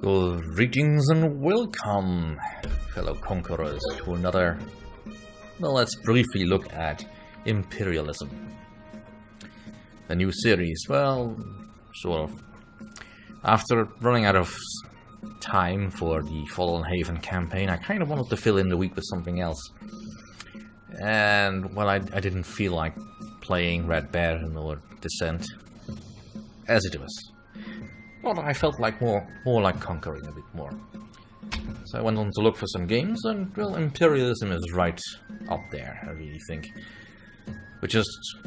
Greetings and welcome, fellow conquerors, to another... Well, let's briefly look at Imperialism. A new series, well, sort of. After running out of time for the Fallen Haven campaign, I kind of wanted to fill in the week with something else. And, well, I didn't feel like playing Red Baron or Descent, as it was. But I felt like more like conquering a bit more. So I went on to look for some games, and, well, Imperialism is right up there, I really think. Which is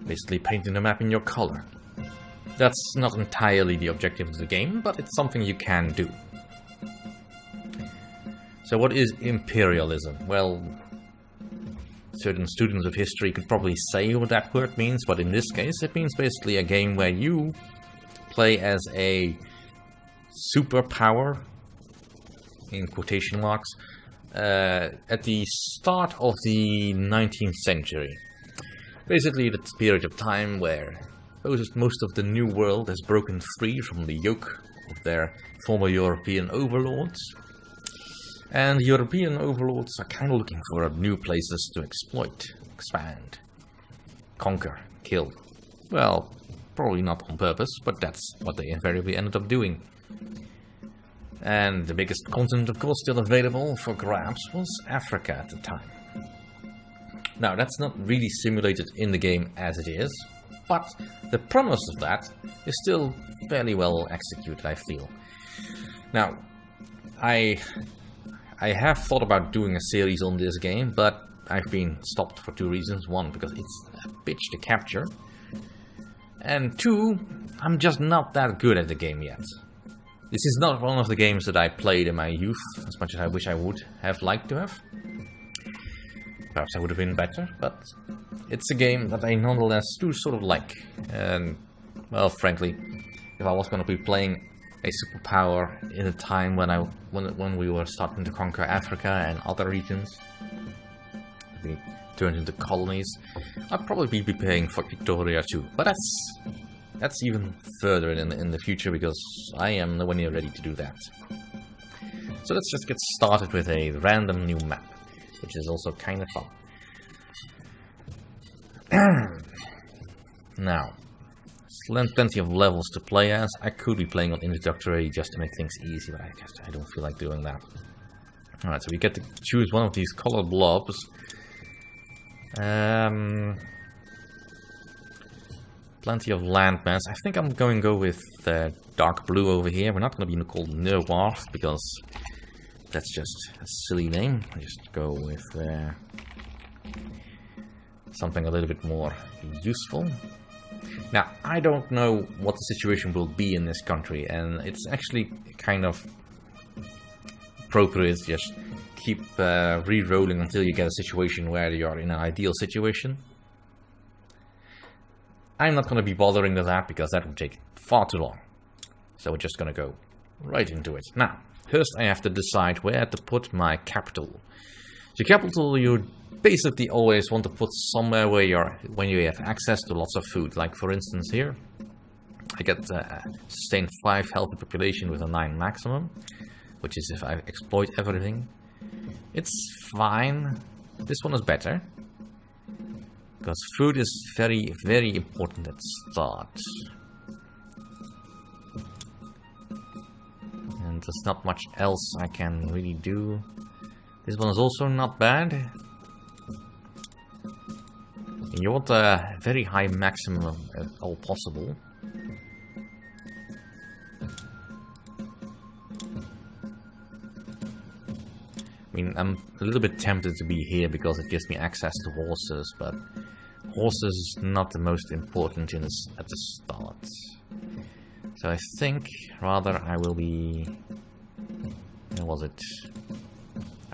basically painting the map in your color. That's not entirely the objective of the game, but it's something you can do. So what is Imperialism? Well, certain students of history could probably say what that word means, but in this case it means basically a game where you play as a superpower, in quotation marks, at the start of the 19th century. Basically the period of time where most of the New World has broken free from the yoke of their former European overlords. And European overlords are kind of looking for new places to exploit, expand, conquer, kill. Well, probably not on purpose, but that's what they invariably ended up doing. And the biggest continent, of course, still available for grabs was Africa at the time. Now, that's not really simulated in the game as it is, but the premise of that is still fairly well executed, I feel. Now, I have thought about doing a series on this game, but I've been stopped for two reasons. One, because it's a bitch to capture. And two, I'm just not that good at the game yet. This is not one of the games that I played in my youth, as much as I wish I would have liked to have. Perhaps I would have been better, but it's a game that I nonetheless do sort of like. And, well, frankly, if I was going to be playing a superpower in a time when we were starting to conquer Africa and other regions, we turned into colonies, I'd probably be paying for Victoria too. But that's even further in the future, because I am nowhere near ready to do that. So let's just get started with a random new map, which is also kind of fun. Now, plenty of levels to play as. I could be playing on introductory just to make things easy, but I don't feel like doing that. Alright, so we get to choose one of these colored blobs. Plenty of landmass. I think I'm going to go with dark blue over here. We're not going to be called Noir, because that's just a silly name. I just go with something a little bit more useful. Now, I don't know what the situation will be in this country, and it's actually kind of appropriate to just keep re-rolling until you get a situation where you're in an ideal situation. I'm not going to be bothering with that, because that would take far too long. So we're just going to go right into it. Now, first I have to decide where to put my capital. The capital you basically always want to put somewhere where when you have access to lots of food. Like, for instance, here I get sustained 5 healthy population with a 9 maximum, which is if I exploit everything. It's fine. This one is better, because food is very, very important at start. And there's not much else I can really do. This one is also not bad. And you want a very high maximum if all possible. I mean, I'm a little bit tempted to be here because it gives me access to horses, but horses is not the most important at the start. So I think rather I will be... Where was it?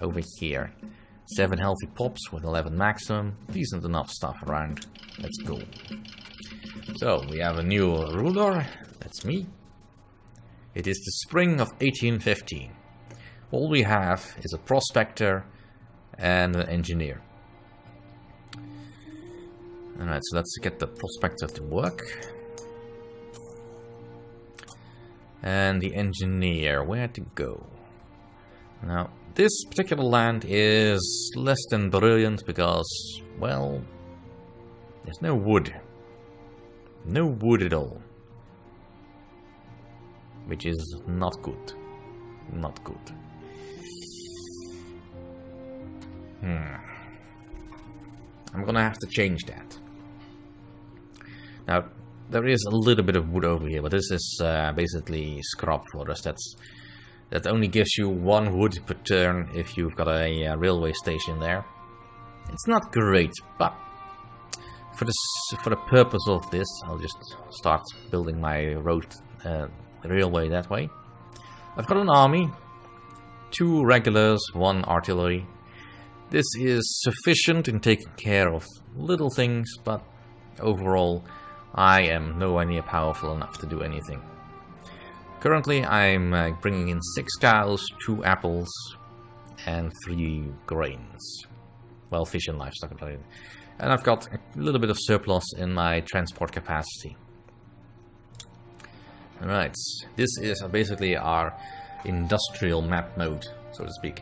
Over here. 7 healthy pops with 11 maximum. Decent enough stuff around. Let's go. So we have a new ruler. That's me. It is the spring of 1815. All we have is a prospector and an engineer. Alright, so let's get the prospector to work. And the engineer, where to go? Now, this particular land is less than brilliant because, well, there's no wood. No wood at all. Which is not good. Not good. I'm gonna have to change that. Now, there is a little bit of wood over here, but this is basically scrub forest. That only gives you 1 wood per turn if you've got a railway station there. It's not great, but for the purpose of this, I'll just start building my road railway that way. I've got an army, 2 regulars, 1 artillery. This is sufficient in taking care of little things, but overall I am nowhere near powerful enough to do anything. Currently I'm bringing in 6 cows, 2 apples and 3 grains. Well, fish and livestock. And I've got a little bit of surplus in my transport capacity. Alright, this is basically our industrial map mode, so to speak.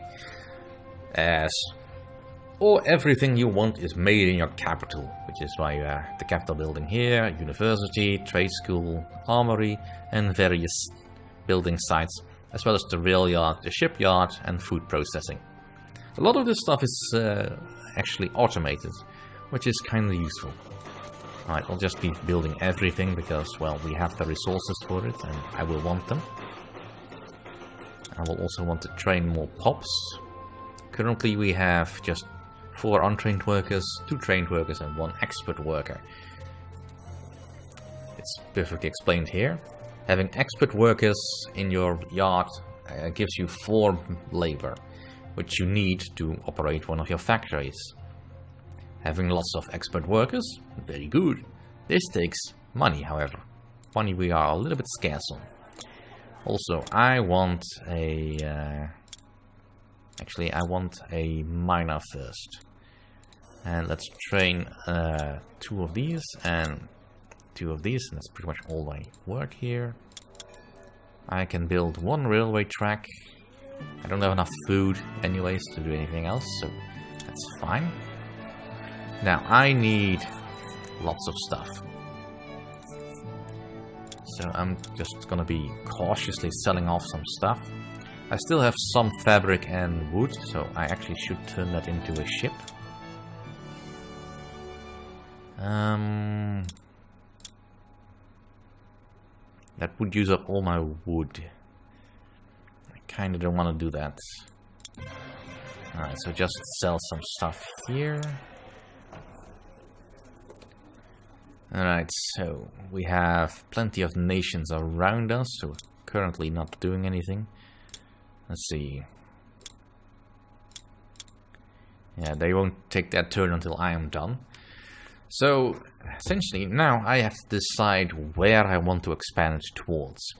Everything you want is made in your capital, which is why you have the capital building here, university, trade school, armory, and various building sites, as well as the rail yard, the shipyard, and food processing. A lot of this stuff is actually automated, which is kind of useful. Alright, I'll just be building everything because, well, we have the resources for it, and I will want them. I will also want to train more pops. Currently we have just 4 untrained workers, 2 trained workers, and 1 expert worker. It's perfectly explained here. Having expert workers in your yard gives you 4 labor, which you need to operate one of your factories. Having lots of expert workers, very good. This takes money, however. Money we are a little bit scarce on. Also, I want a... actually, I want a miner first. And let's train 2 of these and 2 of these. And that's pretty much all my work here. I can build 1 railway track. I don't have enough food anyways to do anything else, so that's fine. Now, I need lots of stuff. So I'm just gonna be cautiously selling off some stuff. I still have some fabric and wood, so I actually should turn that into a ship. That would use up all my wood. I kinda don't want to do that. Alright, so just sell some stuff here. Alright, so we have plenty of nations around us, so currently not doing anything. Let's see. Yeah, they won't take that turn until I am done. So, essentially, now I have to decide where I want to expand towards.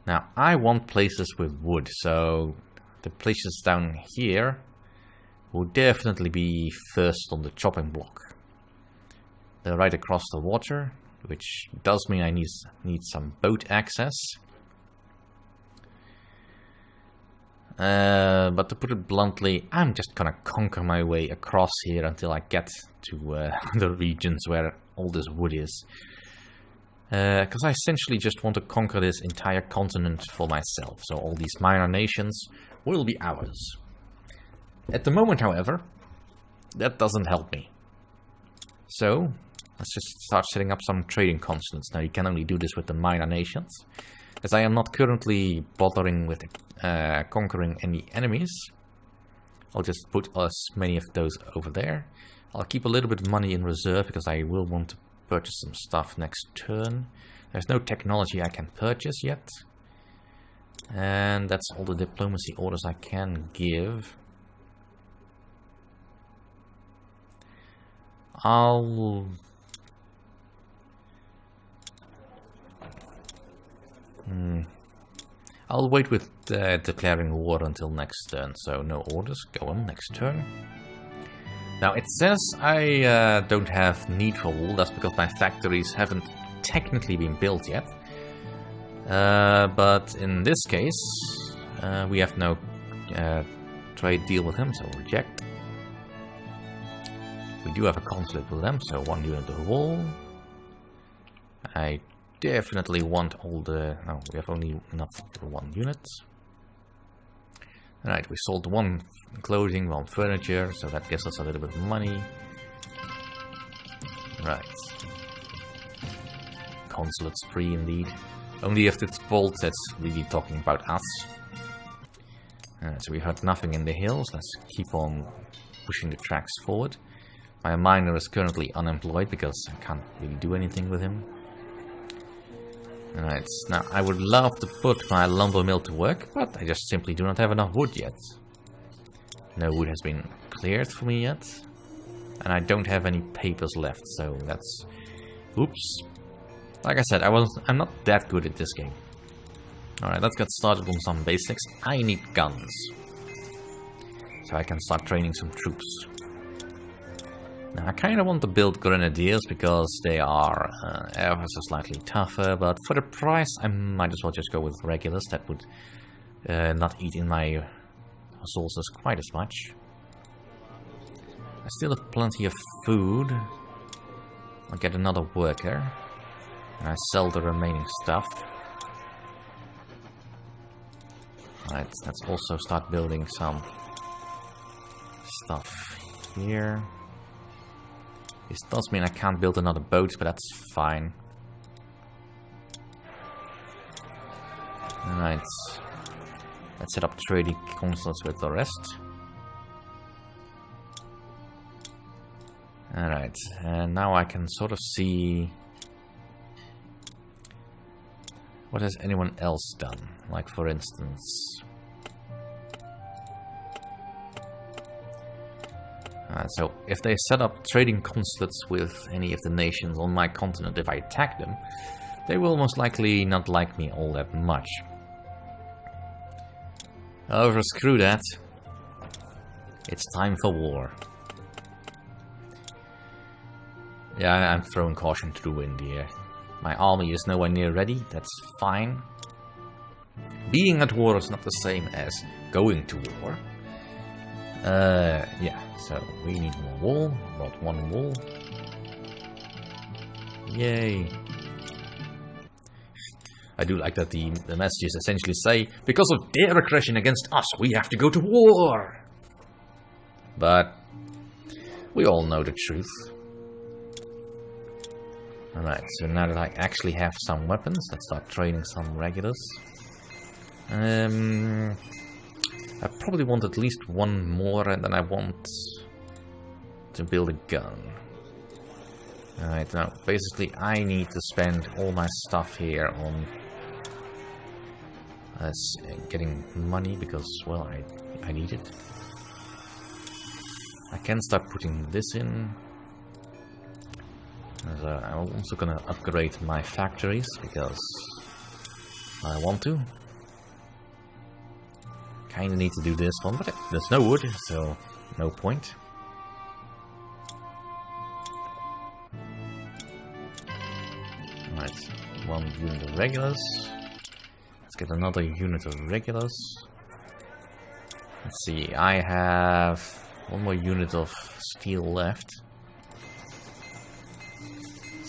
Now, I want places with wood, so the places down here will definitely be first on the chopping block. They're right across the water, which does mean I need some boat access. But to put it bluntly, I'm just gonna conquer my way across here until I get to the regions where all this wood is. Because I essentially just want to conquer this entire continent for myself. So all these minor nations will be ours. At the moment, however, that doesn't help me. So let's just start setting up some trading continents. Now you can only do this with the minor nations. As I am not currently bothering with conquering any enemies, I'll just put as many of those over there. I'll keep a little bit of money in reserve because I will want to purchase some stuff next turn. There's no technology I can purchase yet. And that's all the diplomacy orders I can give. I'll wait with declaring war until next turn, so no orders. Go on, next turn. Now it says I don't have need for wool. That's because my factories haven't technically been built yet. But in this case, we have no trade deal with him, so reject. We do have a conflict with them, so 1 unit of wall. I definitely want all the... Oh, we have only enough for 1 unit. Alright, we sold 1 clothing, 1 furniture, so that gives us a little bit of money. Right. Consulate's free indeed. Only if it's bold that's really talking about us. So we heard nothing in the hills. Let's keep on pushing the tracks forward. My miner is currently unemployed because I can't really do anything with him. Alright, now I would love to put my lumber mill to work, but I just simply do not have enough wood yet. No wood has been cleared for me yet. And I don't have any papers left, so that's... Oops. Like I said, I'm not that good at this game. Alright, let's get started on some basics. I need guns. So I can start training some troops. Now, I kind of want to build grenadiers because they are ever so slightly tougher, but for the price I might as well just go with regulars. That would not eat in my resources quite as much. I still have plenty of food. I'll get another worker. And I sell the remaining stuff. Alright, let's also start building some stuff here. This does mean I can't build another boat, but that's fine. Alright. Let's set up trading consulates with the rest. Alright, and now I can sort of see... What has anyone else done? Like, for instance... so, if they set up trading consulates with any of the nations on my continent, if I attack them, they will most likely not like me all that much. However, screw that. It's time for war. Yeah, I'm throwing caution to the wind here. My army is nowhere near ready, that's fine. Being at war is not the same as going to war. Yeah, so we need more wool. Brought 1 wool. Yay. I do like that the messages essentially say, because of their aggression against us, we have to go to war. But we all know the truth. Alright, so now that I actually have some weapons, let's start training some regulars. I probably want at least 1 more, and then I want to build a gun. Alright, now basically I need to spend all my stuff here on getting money because, well, I need it. I can start putting this in. I'm also gonna upgrade my factories because I want to. Kinda need to do this one, but there's no wood, so no point. Right, 1 unit of regulars. Let's get another unit of regulars. Let's see, I have 1 more unit of steel left.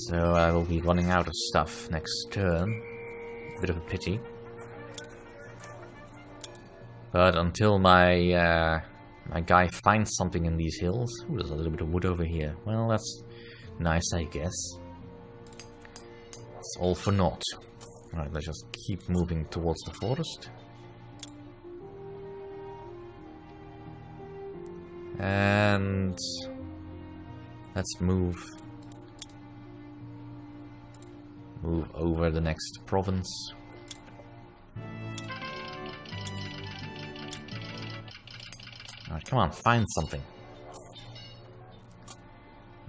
So I will be running out of stuff next turn. Bit of a pity. But until my my guy finds something in these hills... Ooh, there's a little bit of wood over here. Well, that's nice, I guess. It's all for naught. Alright, let's just keep moving towards the forest. And... let's move over the next province. Alright, come on, find something.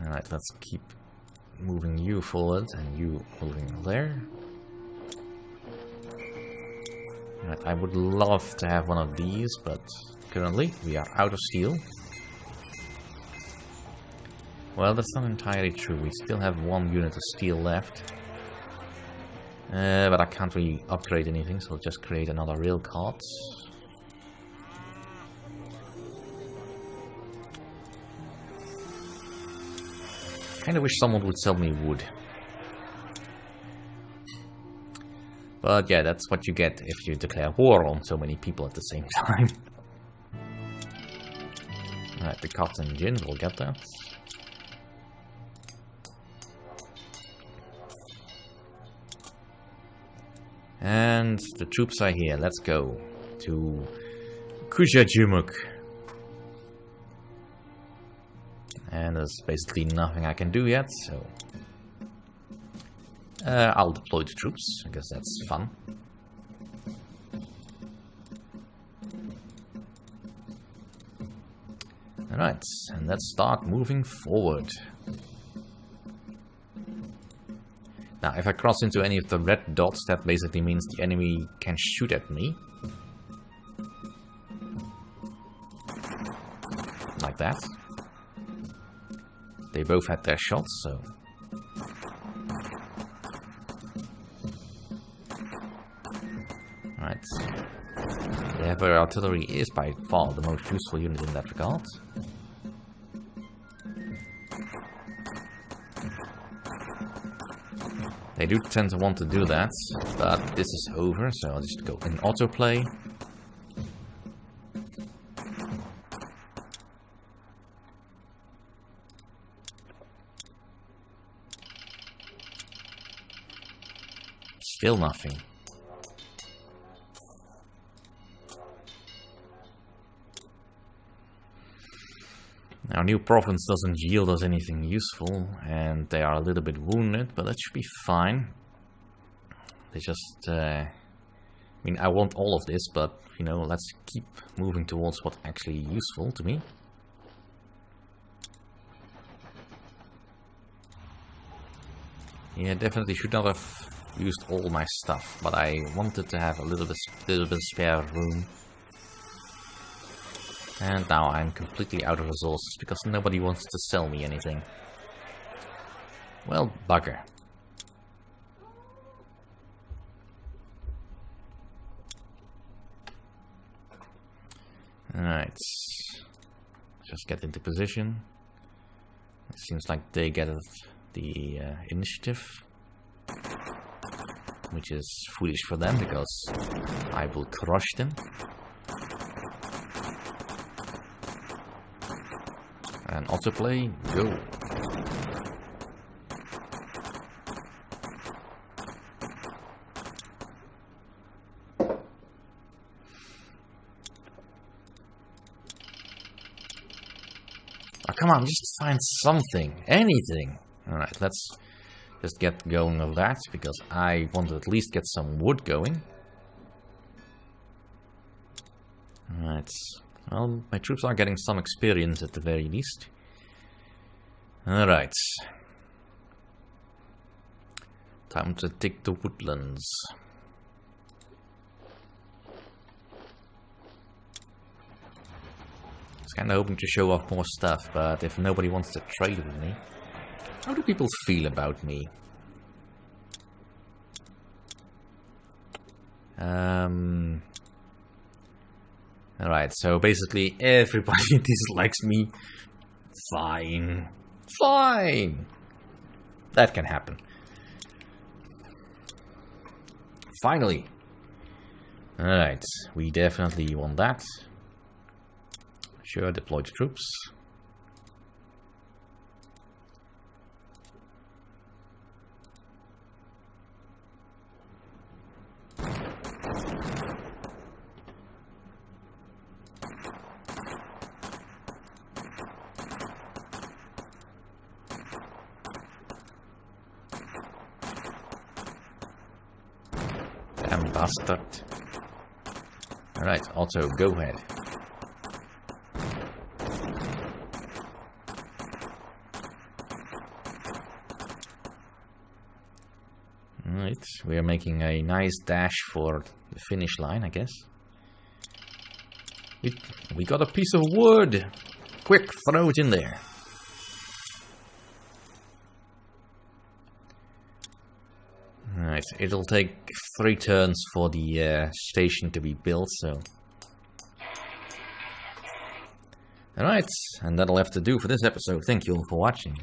Alright, let's keep moving you forward and you moving there. Alright, I would love to have one of these, but currently we are out of steel. Well, that's not entirely true. We still have 1 unit of steel left. But I can't really upgrade anything, so I'll just create another rail cart. Kinda wish someone would sell me wood. But yeah, that's what you get if you declare war on so many people at the same time. Alright, the cotton gin, we'll get that. And the troops are here. Let's go to Kujajumuk. And there's basically nothing I can do yet, so I'll deploy the troops. I guess that's fun. Alright, and let's start moving forward. Now, if I cross into any of the red dots, that basically means the enemy can shoot at me. Like that. They both had their shots, so... Right. The heavy artillery is by far the most useful unit in that regard. They do tend to want to do that, but this is over, so I'll just go in autoplay. Still nothing. Our new province doesn't yield us anything useful, and they are a little bit wounded, but that should be fine. They just, I mean, I want all of this, but, you know, let's keep moving towards what's actually useful to me. Yeah, definitely should not have used all my stuff, but I wanted to have a little bit spare room. And now I'm completely out of resources because nobody wants to sell me anything. Well, bugger. Alright. Just get into position. It seems like they get the initiative. Which is foolish for them because I will crush them. And autoplay, go. Oh, come on, just find something, anything. Alright, let's just get going of that, because I want to at least get some wood going. Alright. Well, my troops are getting some experience at the very least. Alright. Time to take the woodlands. I was kinda hoping to show off more stuff, but if nobody wants to trade with me... How do people feel about me? Alright, so basically everybody dislikes me. Fine. Fine! That can happen. Finally! Alright, we definitely want that. Sure, deploy the troops. Bastard. Alright, also go ahead. Alright, we are making a nice dash for the finish line, I guess. We got a piece of wood! Quick, throw it in there. Alright, Right, it'll take 3 turns for the station to be built, so... Alright, and that'll have to do for this episode. Thank you all for watching.